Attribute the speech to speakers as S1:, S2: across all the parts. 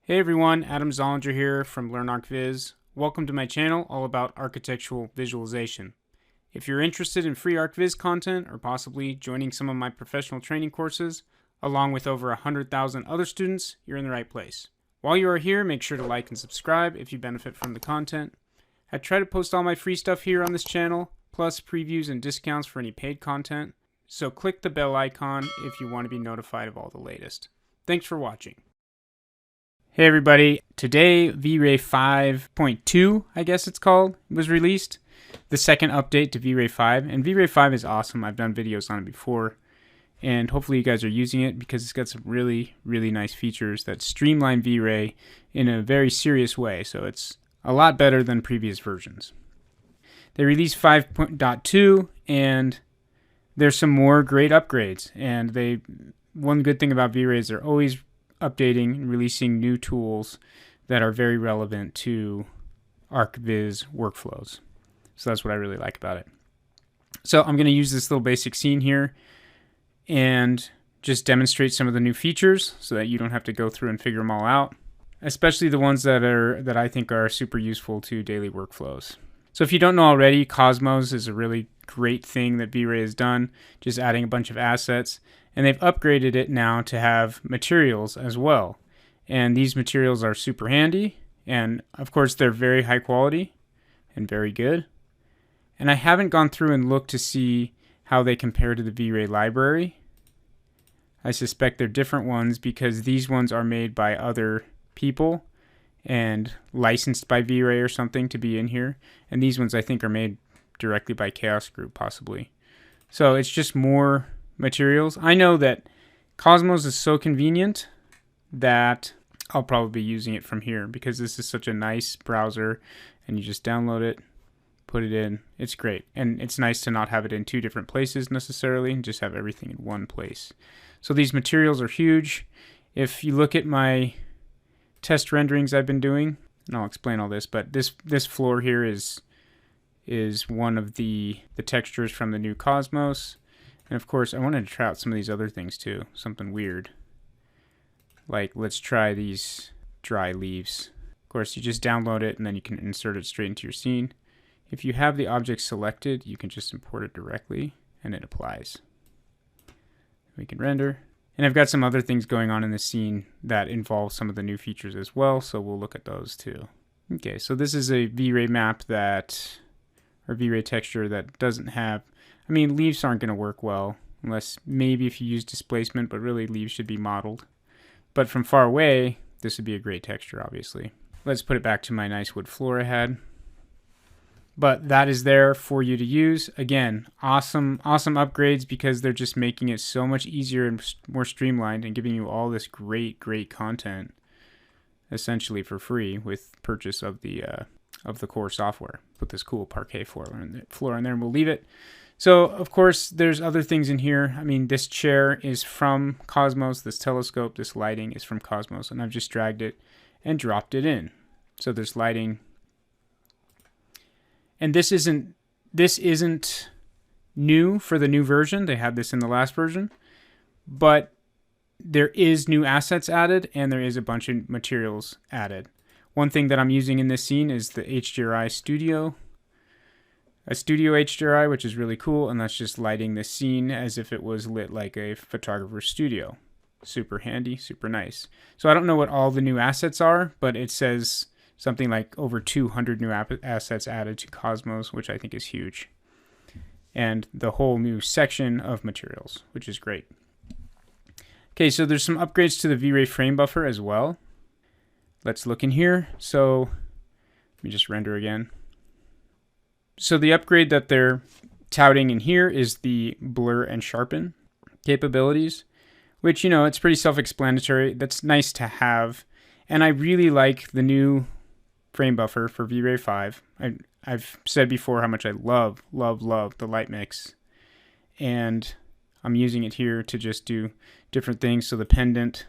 S1: Hey everyone, Adam Zollinger here from LearnArcViz. Welcome to my channel all about architectural visualization. If you're interested in free ArcViz content or possibly joining some of my professional training courses, along with over 100,000 other students, you're in the right place. While you are here, make sure to like and subscribe if you benefit from the content. I try to post all my free stuff here on this channel, plus previews and discounts for any paid content, so click the bell icon if you want to be notified of all the latest. Thanks for watching. Hey everybody, today VRay 5.2, I guess it's called, was released. The second update to VRay 5, and VRay 5 is awesome. I've done videos on it before, and hopefully you guys are using it because it's got some really nice features that streamline VRay in a very serious way, so it's a lot better than previous versions. They released 5.2, and there's some more great upgrades, and one good thing about VRay is they're always updating and releasing new tools that are very relevant to ArcViz workflows. So that's what I really like about it. So I'm going to use this little basic scene here and just demonstrate some of the new features so that you don't have to go through and figure them all out, especially the ones that I think are super useful to daily workflows. So if you don't know already, Cosmos is a really great thing that VRay has done, just adding a bunch of assets. And they've upgraded it now to have materials as well. And these materials are super handy. And of course, they're very high quality and very good. And I haven't gone through and looked to see how they compare to the VRay library. I suspect they're different ones because these ones are made by other people and licensed by VRay or something to be in here. And these ones I think are made directly by Chaos Group possibly. So it's just more materials. I know that Cosmos is so convenient that I'll probably be using it from here because this is such a nice browser and you just download it, put it in. It's great. And it's nice to not have it in two different places necessarily and just have everything in one place. So these materials are huge. If you look at my test renderings I've been doing, and I'll explain all this, but this floor here is one of the textures from the new Cosmos. And of course, I wanted to try out some of these other things too, something weird. Like, let's try these dry leaves. Of course, you just download it and then you can insert it straight into your scene. If you have the object selected, you can just import it directly and it applies. We can render. And I've got some other things going on in the scene that involve some of the new features as well, so we'll look at those too. Okay, so this is a VRay map or VRay texture that doesn't have, I mean, leaves aren't going to work well unless maybe if you use displacement, but really leaves should be modeled. But from far away, this would be a great texture, obviously. Let's put it back to my nice wood floor I had. But that is there for you to use. Again, awesome upgrades because they're just making it so much easier and more streamlined and giving you all this great content essentially for free with purchase of the core software. Put this cool parquet floor in there and we'll leave it. So, of course, there's other things in here. I mean, this chair is from Cosmos. This telescope, this lighting is from Cosmos. And I've just dragged it and dropped it in. So there's lighting. And this isn't new for the new version. They had this in the last version. But there is new assets added, and there is a bunch of materials added. One thing that I'm using in this scene is the HDRI Studio. A studio HDRI, which is really cool, and that's just lighting the scene as if it was lit like a photographer's studio. Super handy, super nice. So I don't know what all the new assets are, but it says something like over 200 new assets added to Cosmos, which I think is huge. And the whole new section of materials, which is great. Okay, so there's some upgrades to the VRay frame buffer as well. Let's look in here. So let me just render again. So the upgrade that they're touting in here is the blur and sharpen capabilities, which, you know, it's pretty self-explanatory. That's nice to have. And I really like the new frame buffer for VRay 5. I've said before how much I love the light mix. And I'm using it here to just do different things. So the pendant,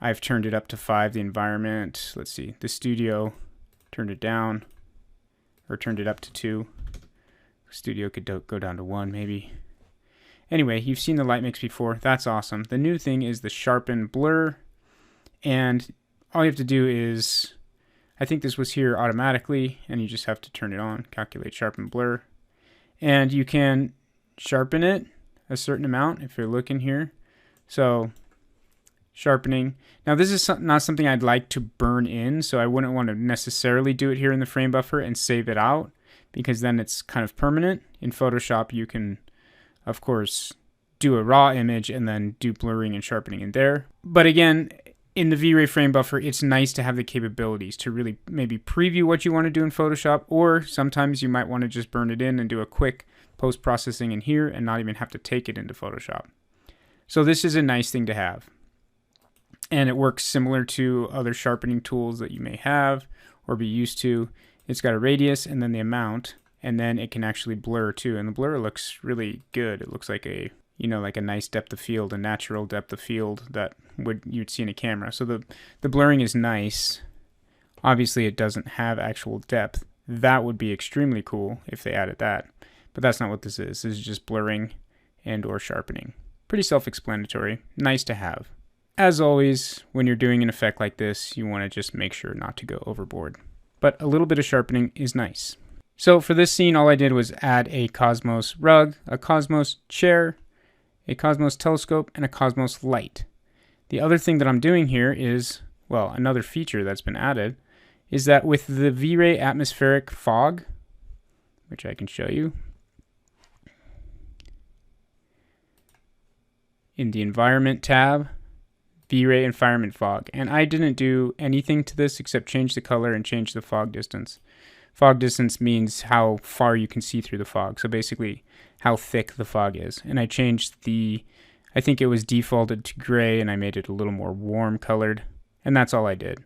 S1: I've turned it up to 5. The environment, let's see, the studio, turned it down. Or turned it up to 2. Studio could go down to 1 maybe. Anyway, you've seen the light mix before. That's awesome. The new thing is the sharpen blur. And all you have to do is, I think this was here automatically, and you just have to turn it on, calculate sharpen blur. And you can sharpen it a certain amount if you're looking here. So sharpening. Now this is not something I'd like to burn in, so I wouldn't want to necessarily do it here in the frame buffer and save it out, because then it's kind of permanent. In Photoshop you can, of course, do a raw image and then do blurring and sharpening in there. But again, in the VRay frame buffer, it's nice to have the capabilities to really maybe preview what you want to do in Photoshop, or sometimes you might want to just burn it in and do a quick post-processing in here and not even have to take it into Photoshop. So this is a nice thing to have. And it works similar to other sharpening tools that you may have or be used to. It's got a radius and then the amount, and then it can actually blur too. And the blur looks really good. It looks like a, you know, like a nice depth of field, a natural depth of field that you'd see in a camera. So the blurring is nice. Obviously it doesn't have actual depth. That would be extremely cool if they added that. But that's not what this is. This is just blurring and or sharpening. Pretty self-explanatory. Nice to have. As always, when you're doing an effect like this, you want to just make sure not to go overboard. But a little bit of sharpening is nice. So for this scene, all I did was add a Cosmos rug, a Cosmos chair, a Cosmos telescope, and a Cosmos light. The other thing that I'm doing here is, well, another feature that's been added, is that with the VRay atmospheric fog, which I can show you, in the Environment tab, VRay Environment Fog. And I didn't do anything to this except change the color and change the fog distance. Fog distance means how far you can see through the fog. So basically how thick the fog is. And I changed I think it was defaulted to gray, and I made it a little more warm colored. And that's all I did.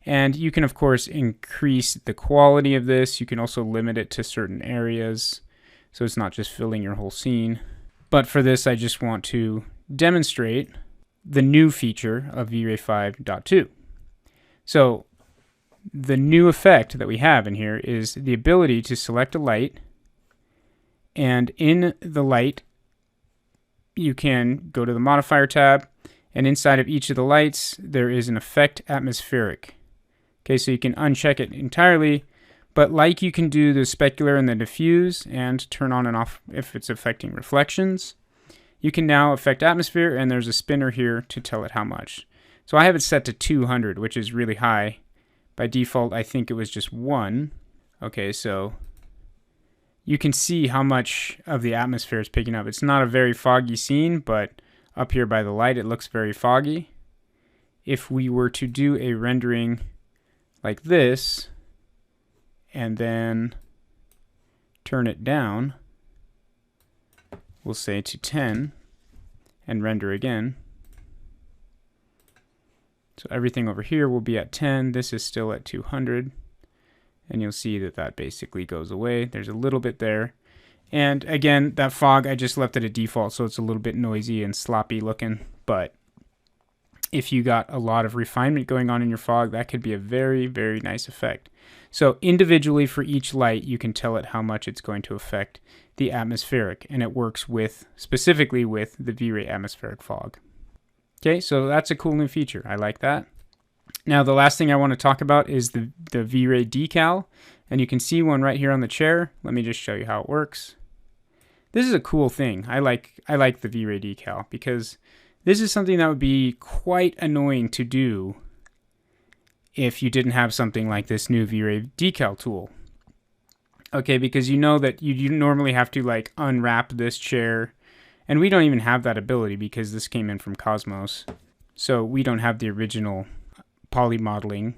S1: And you can of course increase the quality of this. You can also limit it to certain areas, so it's not just filling your whole scene. But for this I just want to demonstrate the new feature of VRay 5.2. So the new effect that we have in here is the ability to select a light, and in the light you can go to the modifier tab, and inside of each of the lights there is an effect atmospheric. Okay, so you can uncheck it entirely, but like you can do the specular and the diffuse and turn on and off if it's affecting reflections, you can now affect atmosphere, and there's a spinner here to tell it how much. So I have it set to 200, which is really high. By default, I think it was just 1. Okay, so you can see how much of the atmosphere is picking up. It's not a very foggy scene, but up here by the light, it looks very foggy. If we were to do a rendering like this, and then turn it down, we'll say to 10 and render again. So everything over here will be at 10. This is still at 200. And you'll see that that basically goes away. There's a little bit there. And again, that fog, I just left it at default, so it's a little bit noisy and sloppy looking. But if you got a lot of refinement going on in your fog, that could be a very, very nice effect. So individually for each light, you can tell it how much it's going to affect the atmospheric, and it works specifically with the VRay atmospheric fog. Okay, so that's a cool new feature. I like that. Now the last thing I want to talk about is the VRay decal, and you can see one right here on the chair. Let me just show you how it works. This is a cool thing. I like the VRay decal because this is something that would be quite annoying to do if you didn't have something like this new VRay decal tool. Okay, because you know that you normally have to like unwrap this chair, and we don't even have that ability because this came in from Cosmos. So we don't have the original poly modeling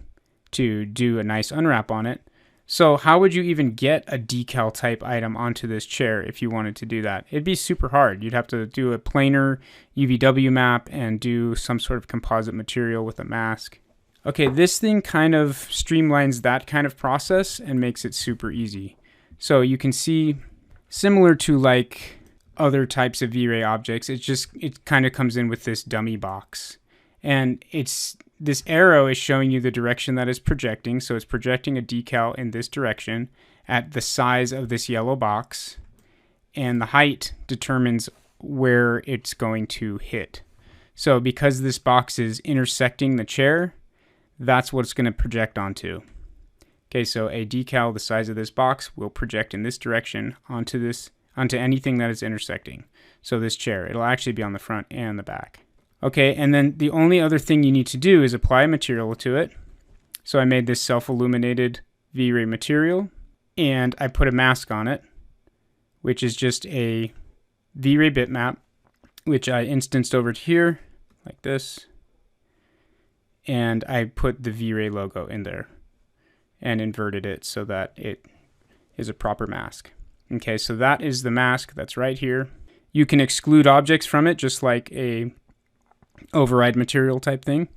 S1: to do a nice unwrap on it. So how would you even get a decal type item onto this chair if you wanted to do that? It'd be super hard. You'd have to do a planar UVW map and do some sort of composite material with a mask. Okay, this thing kind of streamlines that kind of process and makes it super easy. So you can see, similar to like other types of VRay objects, it kind of comes in with this dummy box. And this arrow is showing you the direction that it's projecting. So it's projecting a decal in this direction at the size of this yellow box. And the height determines where it's going to hit. So because this box is intersecting the chair, that's what it's going to project onto. Okay, so a decal the size of this box will project in this direction onto anything that is intersecting. So this chair, it'll actually be on the front and the back. Okay, and then the only other thing you need to do is apply a material to it. So I made this self-illuminated VRay material, and I put a mask on it, which is just a VRay bitmap, which I instanced over here, like this. And I put the VRay logo in there and inverted it so that it is a proper mask. Okay, so that is the mask that's right here. You can exclude objects from it, just like a override material type thing.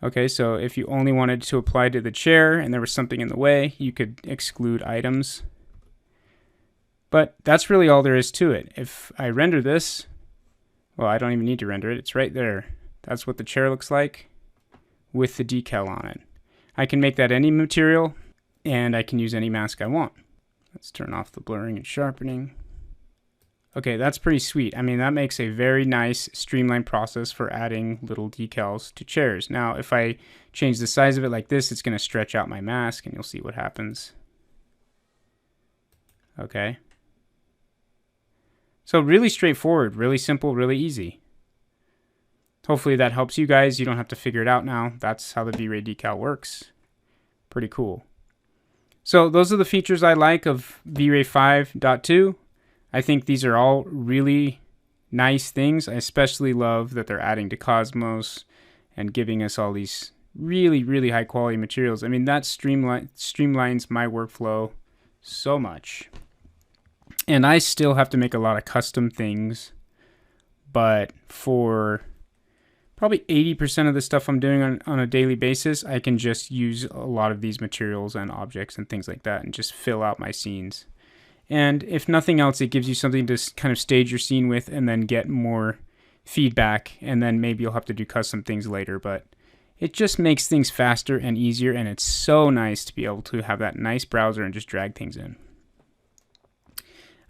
S1: Okay, so if you only wanted to apply to the chair and there was something in the way, you could exclude items. But that's really all there is to it. If I render this, well, I don't even need to render it. It's right there. That's what the chair looks like with the decal on it. I can make that any material, and I can use any mask I want. Let's turn off the blurring and sharpening. Okay, that's pretty sweet. I mean, that makes a very nice streamlined process for adding little decals to chairs. Now, if I change the size of it like this, it's going to stretch out my mask, and you'll see what happens. Okay. So really straightforward, really simple, really easy. Hopefully that helps you guys. You don't have to figure it out now. That's how the VRay decal works. Pretty cool. So those are the features I like of VRay 5.2. I think these are all really nice things. I especially love that they're adding to Cosmos and giving us all these really, really high quality materials. I mean, that streamlines my workflow so much. And I still have to make a lot of custom things, but for probably 80% of the stuff I'm doing on a daily basis, I can just use a lot of these materials and objects and things like that and just fill out my scenes. And if nothing else, it gives you something to kind of stage your scene with and then get more feedback, and then maybe you'll have to do custom things later, but it just makes things faster and easier, and it's so nice to be able to have that nice browser and just drag things in.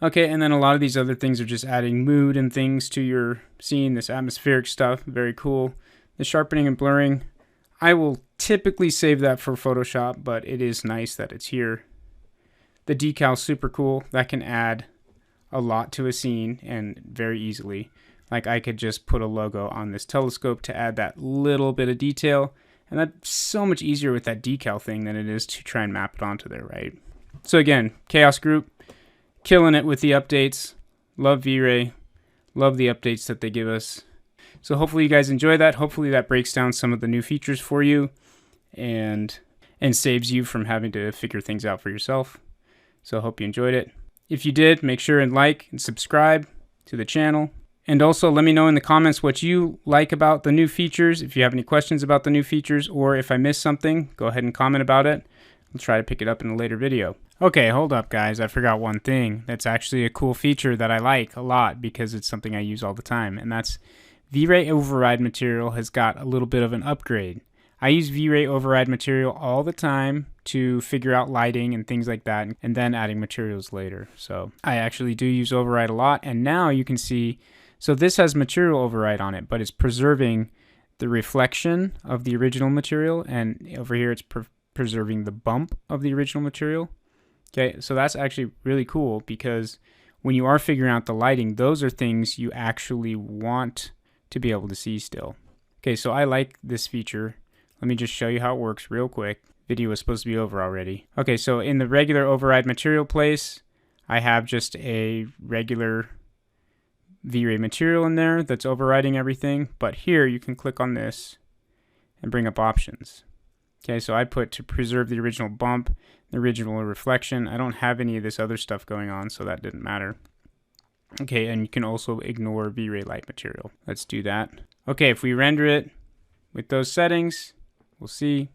S1: Okay, and then a lot of these other things are just adding mood and things to your scene, this atmospheric stuff, very cool. The sharpening and blurring, I will typically save that for Photoshop, but it is nice that it's here. The decal, super cool. That can add a lot to a scene and very easily. Like I could just put a logo on this telescope to add that little bit of detail, and that's so much easier with that decal thing than it is to try and map it onto there, right? So again, Chaos Group, killing it with the updates. Love VRay. Love the updates that they give us. So hopefully you guys enjoy that. Hopefully that breaks down some of the new features for you and saves you from having to figure things out for yourself. So I hope you enjoyed it. If you did, make sure and like and subscribe to the channel. And also let me know in the comments what you like about the new features. If you have any questions about the new features, or if I missed something, go ahead and comment about it. I'll try to pick it up in a later video. Okay, hold up guys, I forgot one thing. That's actually a cool feature that I like a lot because it's something I use all the time, and that's VRay override material has got a little bit of an upgrade. I use VRay override material all the time to figure out lighting and things like that, and then adding materials later. So I actually do use override a lot, and now you can see, so this has material override on it, but it's preserving the reflection of the original material, and over here it's preserving the bump of the original material. Okay, so that's actually really cool because when you are figuring out the lighting, those are things you actually want to be able to see still. Okay, so I like this feature. Let me just show you how it works real quick. Video is supposed to be over already. Okay, so in the regular override material place, I have just a regular VRay material in there that's overriding everything. But here you can click on this and bring up options. Okay, so I put to preserve the original bump, the original reflection. I don't have any of this other stuff going on, so that didn't matter. Okay, and you can also ignore VRay light material. Let's do that. Okay, if we render it with those settings, we'll see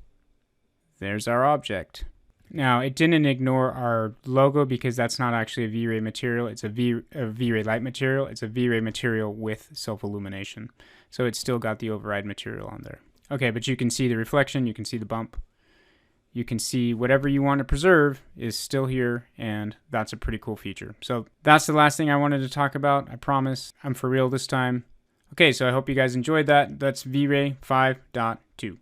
S1: there's our object. Now, it didn't ignore our logo because that's not actually a VRay material. It's a VRay light material. It's a VRay material with self-illumination. So it's still got the override material on there. Okay, but you can see the reflection, you can see the bump, you can see whatever you want to preserve is still here, and that's a pretty cool feature. So that's the last thing I wanted to talk about. I promise I'm for real this time. Okay, so I hope you guys enjoyed that. That's VRay 5.2.